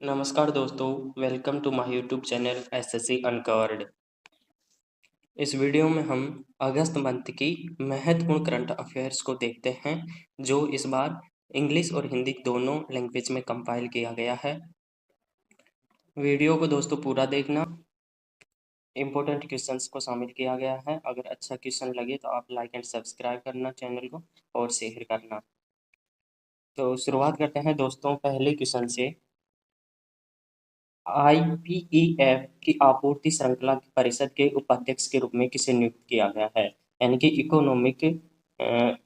नमस्कार दोस्तों, welcome to my YouTube channel SSC uncovered. इस वीडियो में हम अगस्त मंथ की महत्वपूर्ण करंट अफेयर्स को देखते हैं, जो इस बार इंग्लिश और हिंदी दोनों लैंग्वेज में कंपाइल किया गया है। वीडियो को दोस्तों पूरा देखना। इम्पोर्टेंट क्वेश्चंस को शामिल किया गया है। अगर अच्छा क्वेश्चन लगे तो आप लाइक एंड सब्सक्राइब करना चैनल को और शेयर करना। तो शुरुआत करते हैं दोस्तों पहले क्वेश्चन से। आईपीईएफ की आपूर्ति श्रृंखला परिषद के उपाध्यक्ष के रूप में किसे नियुक्त किया गया है? यानी कि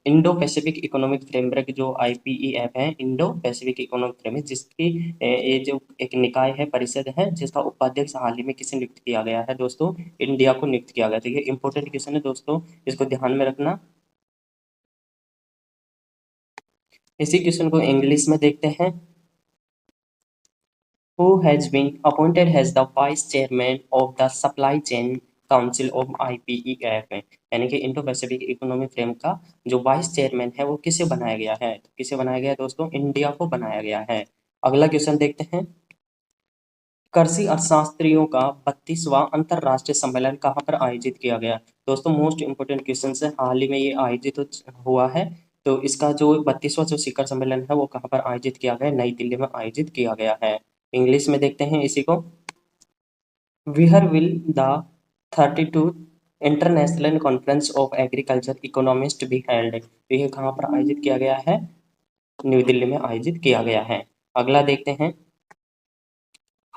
इंडो पैसिफिक इकोनॉमिक फ्रेमवर्क जो आईपीईएफ है, इंडो पैसिफिक इकोनॉमिक फ्रेमवर्क, जिसकी ये जो एक निकाय है, परिषद है, जिसका उपाध्यक्ष हाल ही में किसे नियुक्त किया गया है दोस्तों? इंडिया को नियुक्त किया गया। तो ये इंपॉर्टेंट क्वेश्चन है दोस्तों, इसको ध्यान में रखना। इसी क्वेश्चन को इंग्लिश में देखते हैं। Who has been appointed as the vice chairman of the supply chain council of IPEF? यानी कि इंडो पैसिफिक इकोनॉमिक फ्रेम का जो वाइस चेयरमैन है वो किसे बनाया गया है? तो किसे बनाया गया है दोस्तों? इंडिया को बनाया गया है। अगला क्वेश्चन देखते हैं। कृषि अर्थशास्त्रियों का 32वां अंतरराष्ट्रीय सम्मेलन कहाँ पर आयोजित किया गया? दोस्तों मोस्ट इंपोर्टेंट क्वेश्चन है, हाल ही में ये आयोजित हुआ है। तो इसका जो 32वां जो शिखर सम्मेलन है वो कहाँ पर आयोजित किया गया? नई दिल्ली में आयोजित किया गया है। इंग्लिश में देखते हैं इसी को। Where will the 32th international conference of agriculture economist B held? तो ये कहाँ पर आयोजित किया गया है? न्यू दिल्ली में आयोजित किया गया है। अगला देखते हैं।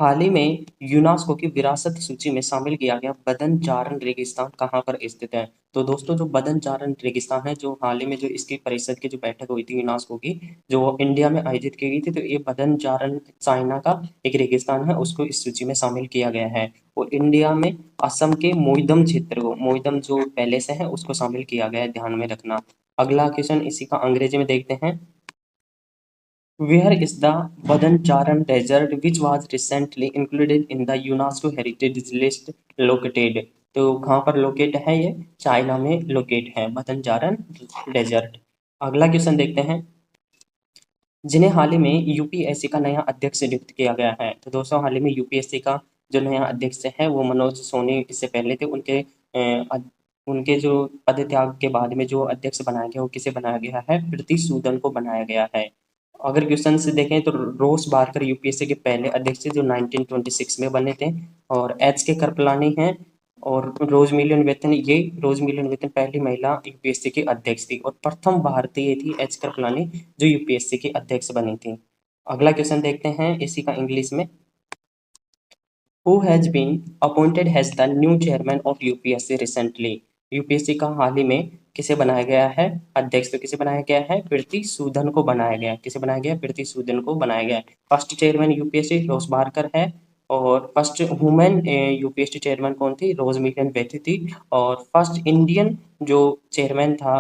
हाल ही में यूनेस्को की विरासत सूची में शामिल किया गया बदन-चारण रेगिस्तान कहाँ पर स्थित है? तो दोस्तों जो बदन-चारण रेगिस्तान है, जो हाल ही में जो इसकी परिषद की जो बैठक हुई थी यूनेस्को की, जो इंडिया में आयोजित की गई थी, तो ये बदन-चारण चाइना का एक रेगिस्तान है, उसको इस सूची में शामिल किया गया है। और इंडिया में असम के मोइदम क्षेत्र को, मोइदम जो पैलेस है उसको शामिल किया गया है, ध्यान में रखना। अगला क्वेश्चन इसी का अंग्रेजी में देखते हैं। Where is the Badancharan Desert, which was recently included in the UNESCO Heritage List, located? तो कहाँ पर लोकेट है ये? चाइना में लोकेट है बदनचारण डेजर्ट। अगला क्वेश्चन देखते हैं। जिन्हें हाल ही में यूपीएससी का नया अध्यक्ष नियुक्त किया गया है। तो दोस्तों हाल ही में यूपीएससी का जो नया अध्यक्ष है वो मनोज सोनी इससे पहले थे। उनके जो पद त्याग के बाद में जो अध्यक्ष बनाया गया वो किसे बनाया गया है? प्रीति सूदन को बनाया गया है। अगर क्वेश्चन से देखें तो रोस बारकर यूपीएससी के पहले अध्यक्ष थे जो 1926 में बने थे। और एच के कृपलानी हैं। और रोज मिलियन वेतन पहली महिला यूपीएससी की अध्यक्ष थी और प्रथम भारतीय थी एच कृपलानी जो यूपीएससी की अध्यक्ष बनी थी। अगला क्वेश्चन देखते हैं इसी का इंग्लिश में। Who has been appointed as the new chairman of UPSC recently? UPSC का हाल ही में किसे बनाया गया है अध्यक्ष? तो किसे बनाया गया है? प्रीति सूदन को बनाया गया। किसे बनाया गया? प्रीति सूदन को बनाया गया। फर्स्ट चेयरमैन यूपीएससी रोज बारकर है। और फर्स्ट वुमेन यूपीएससी चेयरमैन कौन थी? रोज मिलियन बेथी थी। और फर्स्ट इंडियन जो चेयरमैन था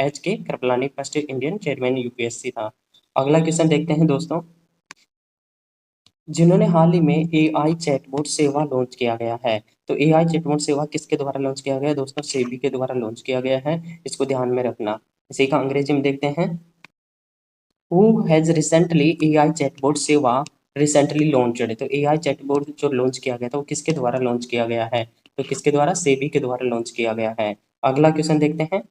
एच के Kripalani first Indian chairman UPSC था। अगला क्वेश्चन देखते हैं दोस्तों। जिन्होंने हाल ही में एआई चैटबॉट सेवा लॉन्च किया गया है। तो एआई चैटबॉट सेवा किसके द्वारा लॉन्च किया गया है दोस्तों? सेबी के द्वारा लॉन्च किया गया है। इसको ध्यान में रखना। इसी का अंग्रेजी में देखते हैं। Who has recently AI chatbot सेवा रिसेंटली लॉन्च्ड? तो एआई चैटबॉट जो लॉन्च किया गया था वो किसके द्वारा लॉन्च किया गया है? तो किसके द्वारा? सेबी के द्वारा लॉन्च किया गया है। अगला क्वेश्चन देखते हैं।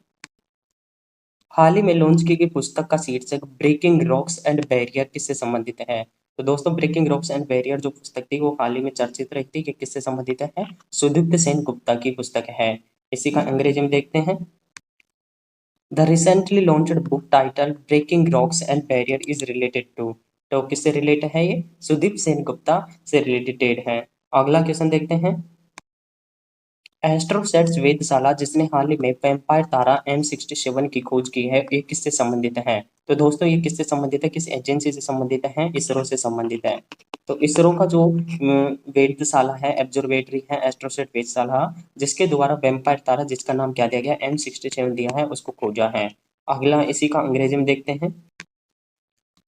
हाल ही में लॉन्च की गई पुस्तक का शीर्षक ब्रेकिंग रॉक्स एंड बैरियर किससे संबंधित है? तो दोस्तों ब्रेकिंग रॉक्स एंड बैरियर जो पुस्तक थी वो हाल ही में चर्चित रही थी कि किससे संबंधित है? सुदीप्त सेन गुप्ता की पुस्तक है। इसी का अंग्रेजी में देखते हैं। The recently launched book title breaking rocks and barrier is related to? तो किससे रिलेटेड है ये? सुदीप सेन गुप्ता से रिलेटेड है। अगला क्वेश्चन देखते हैं। एस्ट्रोसैट्स वेधशाला जिसने हाल ही में वैम्पायर तारा M67 की खोज की है, ये किससे संबंधित है? तो दोस्तों ये किससे संबंधित है? किस एजेंसी से संबंधित है? इसरो से संबंधित है। तो इसरो का जो वेधशाला है, ऑब्जर्वेटरी है, एस्ट्रोसैट वेधशाला, जिसके द्वारा वैम्पायर तारा जिसका नाम क्या दिया गया? M67 दिया है, उसको खोजा है। अगला इसी का अंग्रेजी में देखते हैं।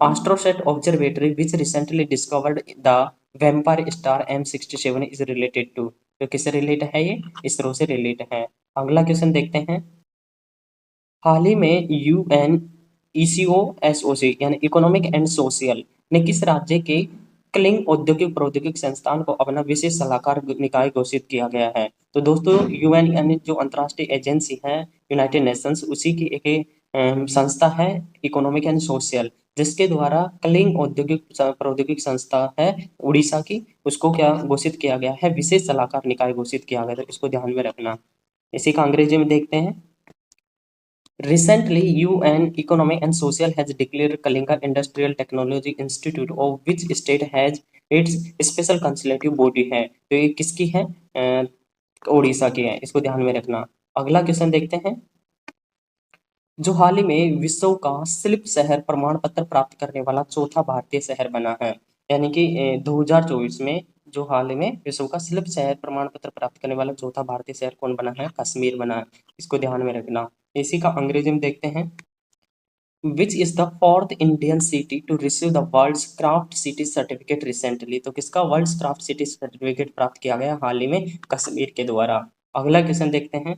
Astrosat observatory which recently discovered the vampire star M67 is related to? तो किससे रिलेट है ये? इसरो से रिलेट है। अगला क्वेश्चन देखते हैं। हाल ही में यूएन ईसीओ एसओसी यानी इकोनॉमिक एंड सोशल ने किस राज्य के क्लिंग औद्योगिक प्रौद्योगिक संस्थान को अपना विशेष सलाहकार निकाय घोषित किया गया है। तो दोस्तों यूएन यानी जो अंतर्राष्ट्रीय एजेंसी है यूनाइटेड नेशंस, उसी की एक संस्था है इकोनॉमिक एंड सोशल, जिसके द्वारा क्लिंग औद्योगिक प्रौद्योगिक संस्था है उड़ीसा की, उसको क्या घोषित किया गया है, विशेष सलाहकार निकाय घोषित किया गया है। इसको ध्यान में रखना। इसी का अंग्रेजी में देखते हैं। Recently, UN Economic and Social has declared Kalinga Industrial Technology Institute, of which state has its special consultative body है। तो ये किसकी है? उड़ीसा की है। इसको ध्यान में रखना। अगला क्वेश्चन देखते हैं। जो हाल ही में विश्व का शिल्प शहर प्रमाण पत्र प्राप्त करने वाला चौथा भारतीय शहर बना है, यानी कि 2024 में जो हाल ही में विश्व का शिल्प शहर प्रमाण पत्र प्राप्त करने वाला चौथा भारतीय शहर कौन बना है? कश्मीर बना है। इसको ध्यान में रखना। इसी का अंग्रेजी में देखते हैं। Which is the fourth Indian city to receive the world's craft city certificate recently? तो किसका वर्ल्ड्स क्राफ्ट सिटी सर्टिफिकेट प्राप्त किया गया हाल ही में? कश्मीर के द्वारा। अगला क्वेश्चन देखते हैं।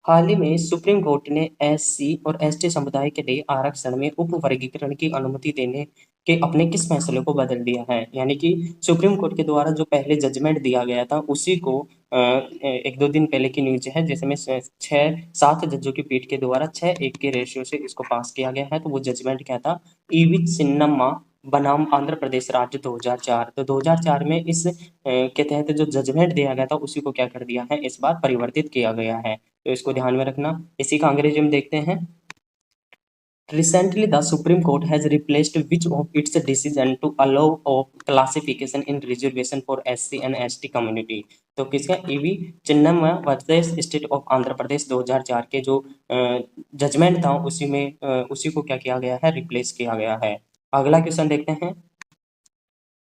हाल ही में सुप्रीम कोर्ट ने एससी और एसटी समुदाय के लिए आरक्षण में उप वर्गीकरण की अनुमति देने के अपने किस फैसले को बदल दिया है? यानी कि सुप्रीम कोर्ट के द्वारा जो पहले जजमेंट दिया गया था उसी को एक दो दिन पहले की न्यूज है, जिसमें 6-7 जजों की पीठ के द्वारा 6-1 के रेशियो से इसको पास किया गया है। तो वो जजमेंट क्या था? ईवी चिन्नम्मा बनाम आंध्र प्रदेश राज्य 2004। तो 2004 में इस के तहत जो जजमेंट दिया गया था उसी को क्या कर दिया है, इस बार परिवर्तित किया गया है। तो इसको ध्यान में रखना। इसी का अंग्रेजी में देखते हैं। Recently, the Supreme Court has replaced which of its decision to allow of classification in reservation for SC and ST community? तो किसका? EV Chinnamma versus state of Andhra Pradesh 2004 के जो जजमेंट था उसी में उसी को क्या किया गया है? रिप्लेस किया गया है। अगला क्वेश्चन देखते हैं।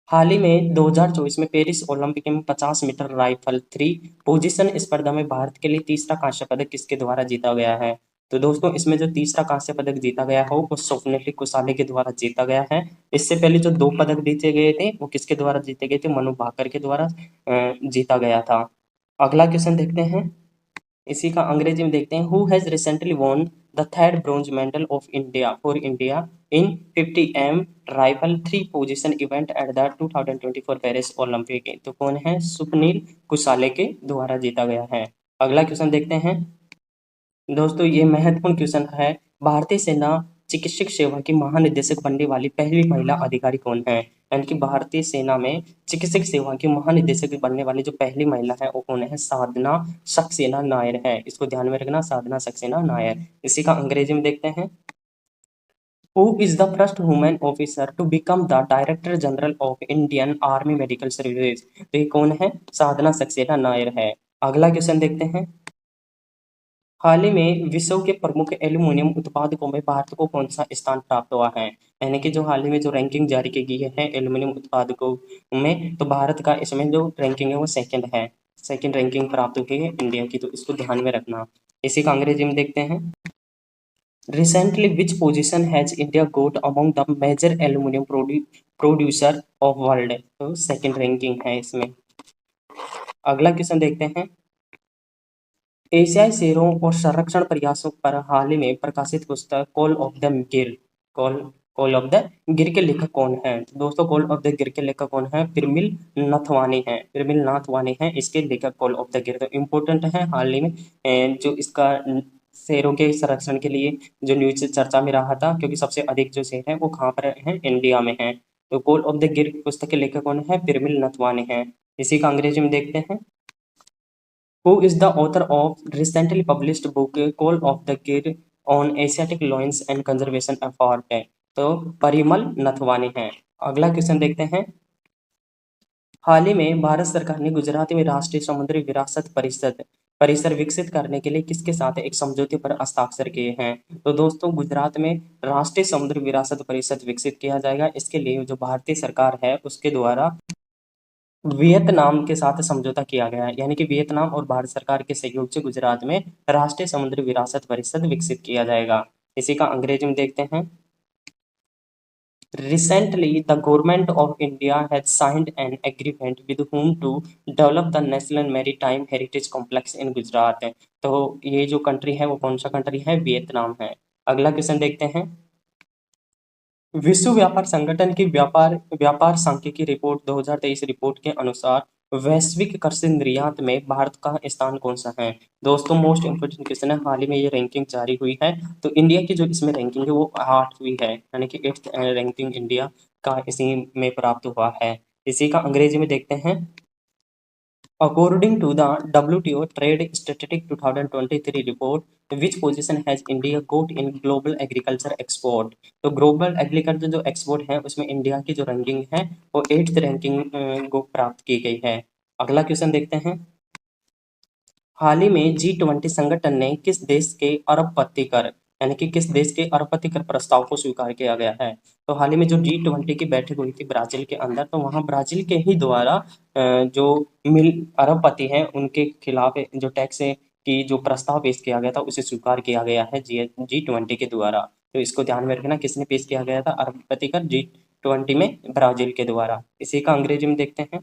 हाल ही में 2024 में पेरिस ओलंपिक में 50 मीटर राइफल 3 पोजीशन स्पर्धा में भारत के लिए तीसरा कांस्य पदक किसके द्वारा जीता गया है? तो दोस्तों इसमें जो तीसरा कांस्य पदक जीता गया हो वो स्वप्निल कुसाले के द्वारा जीता गया है। इससे पहले जो 2 पदक जीते गए थे वो किसके द्वारा जीते गए थे? मनु भाकर के द्वारा जीता गया था। अगला क्वेश्चन देखते हैं। इसी का अंग्रेजी में देखते हैं। Who has recently won the third bronze medal of India for India in 50 m rifle 3 position event at the 2024 Paris Olympic? तो कौन है? स्वप्निल कुसाले के द्वारा जीता गया है। अगला क्वेश्चन देखते हैं। दोस्तों ये महत्वपूर्ण क्वेश्चन है। भारतीय सेना चिकित्सक सेवा की महानिदेशक बनने वाली पहली महिला अधिकारी कौन है? यानी कि भारतीय सेना में चिकित्सक सेवा की महानिदेशक बनने वाली जो पहली महिला है वो कौन है? साधना सक्सेना नायर है। इसको ध्यान में रखना, साधना सक्सेना नायर। इसी का अंग्रेजी में देखते हैं। Who is the first woman officer to become the Director General of Indian Army Medical Services? तो ये कौन है? साधना सक्सेना नायर है। अगला क्वेश्चन देखते हैं। हाल ही में विश्व के प्रमुख एल्यूमीनियम उत्पादकों में भारत को कौन सा स्थान प्राप्त हुआ है? यानी कि जो हाल ही में जो रैंकिंग जारी की गई है एल्यूमीनियम उत्पादकों में, तो भारत का इसमें जो रैंकिंग है वो सेकंड है। सेकंड रैंकिंग प्राप्त हुई है इंडिया की, तो इसको ध्यान में रखना। इसी का अंग्रेजी में देखते हैं। Recently which position has India got among the major aluminium producer of world? तो सेकंड रैंकिंग है इसमें। अगला क्वेश्चन देखते हैं। एशियाई शेरों और संरक्षण प्रयासों पर हाल ही में प्रकाशित पुस्तक कॉल ऑफ द गिर कॉल कॉल ऑफ द गिर के लेखक कौन है? दोस्तों कॉल ऑफ द गिर के लेखक कौन है? पिरमिल नथवानी है। पिरमिल नाथवानी है इसके लेखक कॉल ऑफ द गिर। तो इम्पोर्टेंट है हाल ही में जो इसका शेरों के संरक्षण के लिए जो न्यूज चर्चा में रहा था, क्योंकि सबसे अधिक जो शेर है वो कहाँ पर है? इंडिया में है। तो कॉल ऑफ द गिर पुस्तक के लेखक कौन है? पिरमिल नथवानी है। इसी का अंग्रेजी में देखते हैं। Who is the author of recently published book Call of the Gir on Asiatic Lions and Conservation Effort? तो परिमल नथवानी है। अगला क्वेश्चन देखते हैं। हाल ही में भारत सरकार ने गुजरात में राष्ट्रीय समुद्री विरासत परिसर विकसित करने के लिए किसके साथ एक समझौते पर हस्ताक्षर किए हैं? तो दोस्तों गुजरात में राष्ट्रीय समुद्री विरासत परिषद विकसित किया जाएगा। इसके लिए जो भारतीय सरकार है उसके द्वारा वियतनाम के साथ समझौता किया गया है, यानी कि वियतनाम और भारत सरकार के सहयोग से गुजरात में राष्ट्रीय समुद्री विरासत परिषद विकसित किया जाएगा। इसी का अंग्रेजी में देखते हैं। Recently, the government of India has signed an agreement with whom to develop the National Maritime Heritage Complex in Gujarat। तो ये जो कंट्री है वो कौन सा कंट्री है? वियतनाम है। अगला क्वेश्चन देखते हैं। विश्व व्यापार संगठन की व्यापार व्यापार सांख्यिकी रिपोर्ट 2023 रिपोर्ट के अनुसार वैश्विक कृषि निर्यात में भारत का स्थान कौन सा है? दोस्तों मोस्ट इंपोर्टेंट क्वेश्चन है, हाल ही में ये रैंकिंग जारी हुई है, तो इंडिया की जो इसमें रैंकिंग है वो 8वीं है, यानी कि 8th रैंकिंग इंडिया का इसी में प्राप्त हुआ है। इसी का अंग्रेजी में देखते हैं। According to the WTO Trade Statistic 2023 report, which position has India got in global agriculture export? तो ग्लोबल एग्रीकल्चर जो एक्सपोर्ट है उसमें इंडिया की जो रैंकिंग है वो 8th रैंकिंग को प्राप्त की गई है। अगला क्वेश्चन देखते हैं। हाल ही में G20 संगठन ने किस देश के अरबपति कर, यानी कि किस देश के अरबपति कर प्रस्ताव को स्वीकार किया गया है? तो हाल ही में जो G20 की बैठक हुई थी ब्राजील के अंदर, तो वहां ब्राजील के ही द्वारा जो मिल अरबपति हैं उनके खिलाफ जो टैक्स की जो प्रस्ताव पेश किया गया था उसे स्वीकार किया गया है G20 के द्वारा। तो इसको ध्यान में रखना, किसने पेश किया गया था अरबपति कर? G20 में ब्राजील के द्वारा। इसी का अंग्रेजी में देखते हैं।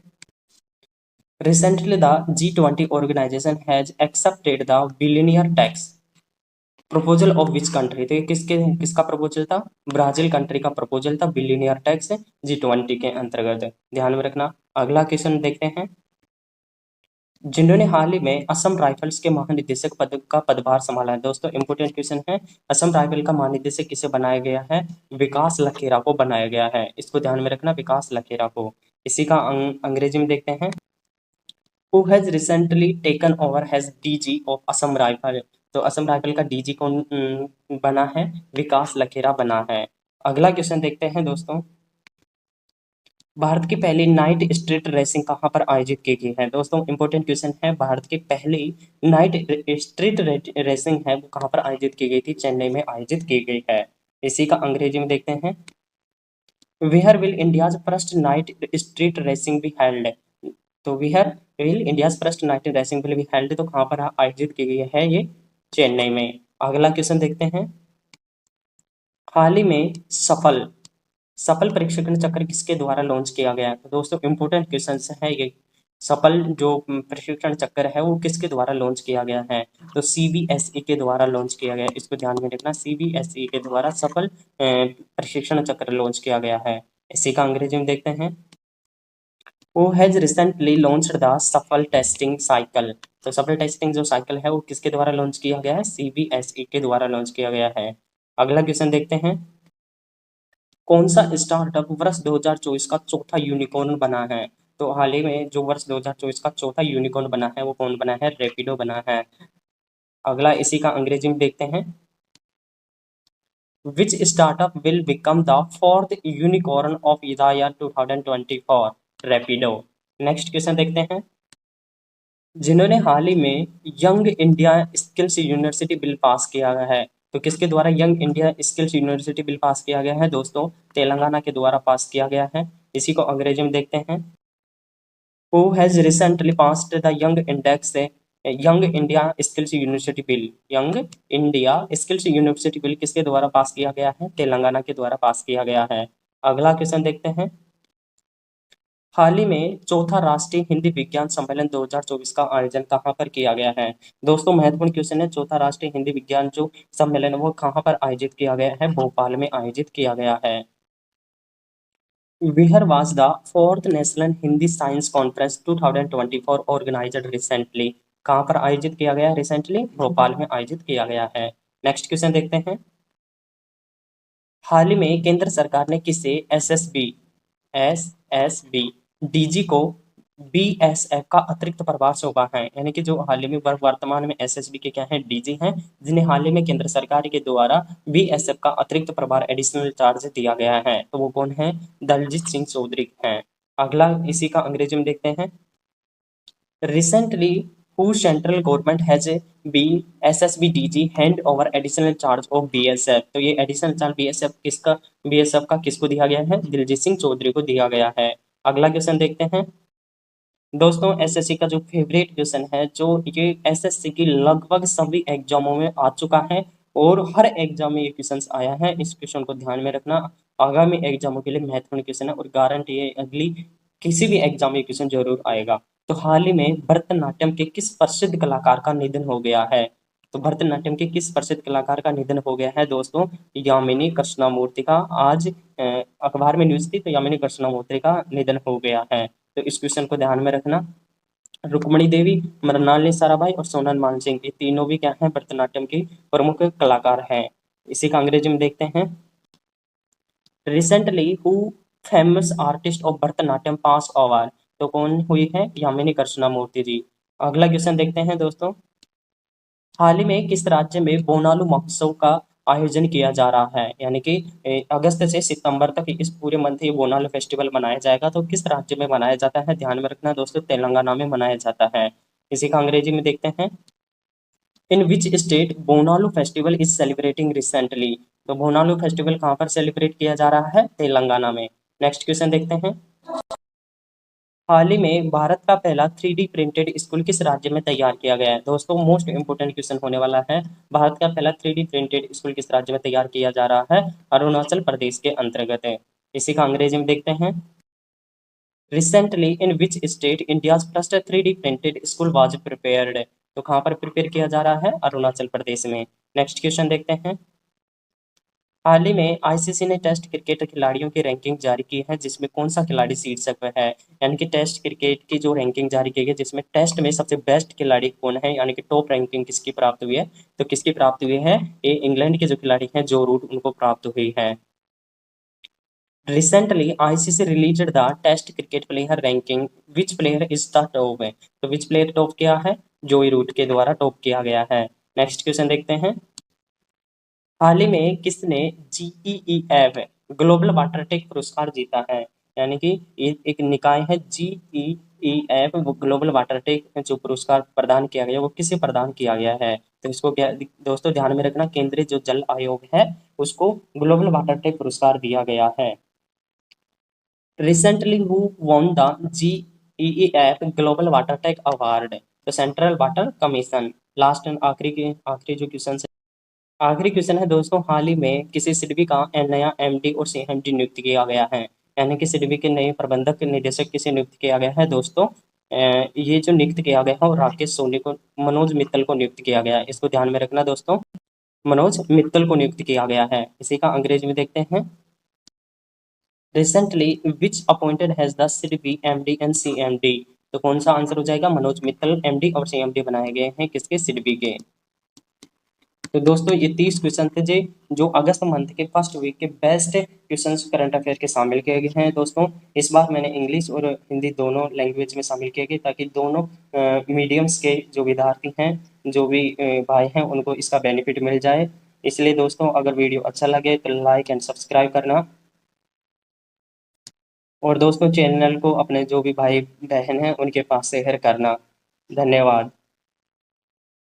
Recently, the G20 organization has accepted the billionaire tax proposal of which country? तो ये किसका प्रपोजल था? ब्राजील कंट्री का प्रपोजल था बिलियनियर टैक्स G20 के अंतर्गत। ध्यान में रखना। अगला क्वेश्चन देखते हैं। जिन्होंने हाल ही में असम राइफल्स के महानिदेशक पद का पदभार संभाला है? दोस्तों इंपोर्टेंट क्वेश्चन है, असम राइफल का महानिदेशक किसे बनाया गया है? विकास लखेरा को बनाया गया है। इसको ध्यान में रखना, विकास लखेरा को। इसी का अंग्रेजी में देखते हैं। Who has recently taken over as DG of Assam rifle? तो असम राइफल का डीजी कौन बना है? विकास लखेरा बना है। अगला क्वेश्चन देखते हैं दोस्तों। भारत की पहली नाइट स्ट्रीट रेसिंग कहाँ पर आयोजित की गई है? दोस्तों इंपॉर्टेंट क्वेश्चन है, भारत की पहली नाइट स्ट्रीट रेसिंग है वो कहाँ पर आयोजित की गई थी? चेन्नई में आयोजित की गई है। इसी का अंग्रेजी में देखते हैं। Where will India's first night street racing be held? तो where will India's first night racing will be held, तो कहाँ पर आयोजित की गई है? ये चेन्नई में। अगला क्वेश्चन देखते हैं। हाल ही में सफल सफल प्रशिक्षण चक्र किसके द्वारा लॉन्च किया गया है? तो दोस्तों इंपोर्टेंट क्वेश्चन है ये। सफल जो प्रशिक्षण चक्र है वो किसके द्वारा लॉन्च किया गया है? तो सीबीएसई के द्वारा लॉन्च किया गया है। इसको ध्यान में रखना, सीबीएसई के द्वारा सफल प्रशिक्षण चक्र लॉन्च किया गया है। इसी का अंग्रेजी में देखते हैं। Who has recently launched the सफल टेस्टिंग साइकिल? तो सफल टेस्टिंग जो साइकिल है वो किसके द्वारा लॉन्च किया गया है? सीबीएसई के द्वारा लॉन्च किया गया है। अगला क्वेश्चन देखते हैं। कौन सा स्टार्टअप वर्ष 2024 का चौथा यूनिकॉर्न बना है? तो हाल ही में जो वर्ष 2024 का चौथा यूनिकॉर्न बना है वो कौन बना है? रैपिडो बना है। अगला इसी का अंग्रेजी में देखते हैं। Which startup will become the fourth unicorn of the year 2024? Rapido। Next question देखते हैं। जिन्होंने हाल ही में young India skills university bill pass किया गया है? तो किसके द्वारा young India skills university bill pass किया गया है? दोस्तों तेलंगाना के द्वारा पास किया गया है। इसी को अंग्रेजी में देखते हैं। Who has recently passed the young India skills university bill? Young India skills university bill किसके द्वारा पास किया गया है? तेलंगाना के द्वारा पास किया गया है। अगला क्वेश्चन देखते हैं। हाल ही में चौथा राष्ट्रीय हिंदी विज्ञान सम्मेलन 2024 का आयोजन कहाँ पर किया गया है? दोस्तों महत्वपूर्ण क्वेश्चन है, चौथा राष्ट्रीय हिंदी विज्ञान जो सम्मेलन है वो कहाँ पर आयोजित किया गया है? भोपाल में आयोजित किया गया है। Where was the fourth National Hindi Science Conference 2024 organized recently? कहाँ पर आयोजित किया गया? रिसेंटली भोपाल में आयोजित किया गया है। नेक्स्ट क्वेश्चन देखते हैं। हाल ही में केंद्र सरकार ने किसे एसएसबी डीजी को बीएसएफ का अतिरिक्त प्रभार सौंपा है? यानी कि जो हाल ही में वर्तमान में एसएसबी के क्या हैं? डीजी हैं, जिन्हें हाल ही में केंद्र सरकार के द्वारा बीएसएफ का अतिरिक्त प्रभार एडिशनल चार्ज दिया गया है। तो वो कौन है? दलजीत सिंह चौधरी हैं। अगला इसी का अंग्रेजी में देखते हैं। Recently, whose central government has been SSB DG hand over additional charge of BSF? तो ये एडिशनल चार्ज बीएसएफ का किसको दिया गया है? दिलजीत सिंह चौधरी को दिया गया है। अगला क्वेश्चन देखते हैं। दोस्तों एसएससी का जो फेवरेट क्वेश्चन है, जो ये एसएससी की लगभग सभी एग्जामों में आ चुका है और हर एग्जाम में ये क्वेश्चन आया है, इस क्वेश्चन को ध्यान में रखना, आगामी एग्जामों के लिए महत्वपूर्ण क्वेश्चन है और गारंटी है अगली किसी भी एग्जाम में क्वेश्चन जरूर आएगा। तो हाल ही में भरतनाट्यम के किस प्रसिद्ध कलाकार का निधन हो गया है? तो भरतनाट्यम के किस प्रसिद्ध कलाकार का निधन हो गया है दोस्तों? यामिनी कृष्णमूर्ति का। आज अखबार में न्यूज थी, तो यामिनी कृष्णमूर्ति का निधन हो गया है। तो इस क्वेश्चन को ध्यान में रखना। रुक्मणी देवी, मृणालिनी साराभाई और सोनल मानसिंह, ये तीनों भी क्या है, भरतनाट्यम की प्रमुख कलाकार हैं। इसी का अंग्रेजी में देखते हैं। Recently who famous artist of Bharatanatyam pass award? तो कौन हुई है? यामिनी कृष्णमूर्ति जी। अगला क्वेश्चन देखते हैं दोस्तों। हाल ही में किस राज्य में बोनालू महोत्सव का आयोजन किया जा रहा है? यानी कि अगस्त से सितंबर तक इस पूरे मंथ ये बोनालू फेस्टिवल मनाया जाएगा। तो किस राज्य में मनाया जाता है? ध्यान में रखना दोस्तों, तेलंगाना में मनाया जाता है। इसी का अंग्रेजी में देखते हैं। In which state Bonalu festival is celebrating recently? तो बोनालू फेस्टिवल कहाँ पर सेलिब्रेट किया जा रहा है? तेलंगाना में। नेक्स्ट क्वेश्चन देखते हैं। हाल ही में भारत का पहला 3D प्रिंटेड स्कूल किस राज्य में तैयार किया गया है? दोस्तों मोस्ट इंपोर्टेंट क्वेश्चन होने वाला है। भारत का पहला 3D प्रिंटेड स्कूल किस राज्य में तैयार किया जा रहा है? अरुणाचल प्रदेश के अंतर्गत है। इसी का अंग्रेजी में देखते हैं। Recently in which state India's first 3D printed school was prepared? तो कहाँ पर प्रिपेयर किया जा रहा है? अरुणाचल प्रदेश में। नेक्स्ट क्वेश्चन देखते हैं। हाल ही में आईसीसी ने टेस्ट क्रिकेट खिलाड़ियों की रैंकिंग जारी की है, जिसमें कौन सा खिलाड़ी शीर्षक पर है? यानी कि टेस्ट क्रिकेट की जो रैंकिंग जारी की गई है, जिसमें टेस्ट में सबसे बेस्ट खिलाड़ी कौन है, यानी कि टॉप रैंकिंग किसकी प्राप्त हुई है? तो किसकी प्राप्त हुई है? ये इंग्लैंड के जो खिलाड़ी हैं, जो रूट, उनको प्राप्त हुई है। Recently, ICC released the Test cricket player ranking. Which player is the top? है तो which player टॉप किया है? जोई रूट के द्वारा टॉप किया गया है। नेक्स्ट क्वेश्चन देखते हैं। हाल ही में किसने GEEF ग्लोबल वाटर टेक पुरस्कार जीता है? यानी कि ये एक निकाय है, GEEF, वो ग्लोबल वाटर टेक जो पुरस्कार प्रदान किया गया, वो किसे प्रदान किया गया है? तो इसको क्या दोस्तों ध्यान में रखना, केंद्रीय जो जल आयोग है, उसको ग्लोबल वाटर टेक पुरस्कार दिया गया है। Recently who won the GEEF global water tech award? तो central water commission. Last and आखिरी जो क्वेश्चन है, आखिरी क्वेश्चन है दोस्तों। हाल ही में किसी सिडबी का नया एमडी और सीएमडी नियुक्त किया गया है? यानी कि सिडबी के नए प्रबंधक निदेशक किसे नियुक्त किया गया है दोस्तों? ये जो नियुक्त किया गया है, वो राकेश सोनी को, मनोज मित्तल को नियुक्त किया गया है। इसको ध्यान में रखना दोस्तों, मनोज मित्तल को नियुक्त किया गया है। इसी का अंग्रेजी में देखते हैं। Recently which appointed has the SIDBI MD and CMD? तो कौन सा आंसर हो जाएगा? मनोज मित्तल एमडी और सीएमडी बनाए गए हैं, किसके? सिडबी के। तो दोस्तों ये 30 क्वेश्चन थे जो अगस्त मंथ के फर्स्ट वीक के बेस्ट क्वेश्चंस करंट अफेयर के शामिल किए गए हैं दोस्तों। इस बार मैंने इंग्लिश और हिंदी दोनों लैंग्वेज में शामिल किए गए, ताकि दोनों मीडियम्स के जो विद्यार्थी हैं, जो भी भाई हैं, उनको इसका बेनिफिट मिल जाए। इसलिए दोस्तों अगर वीडियो अच्छा लगे तो लाइक एंड सब्सक्राइब करना, और दोस्तों चैनल को अपने जो भी भाई बहन हैं उनके पास शेयर करना। धन्यवाद।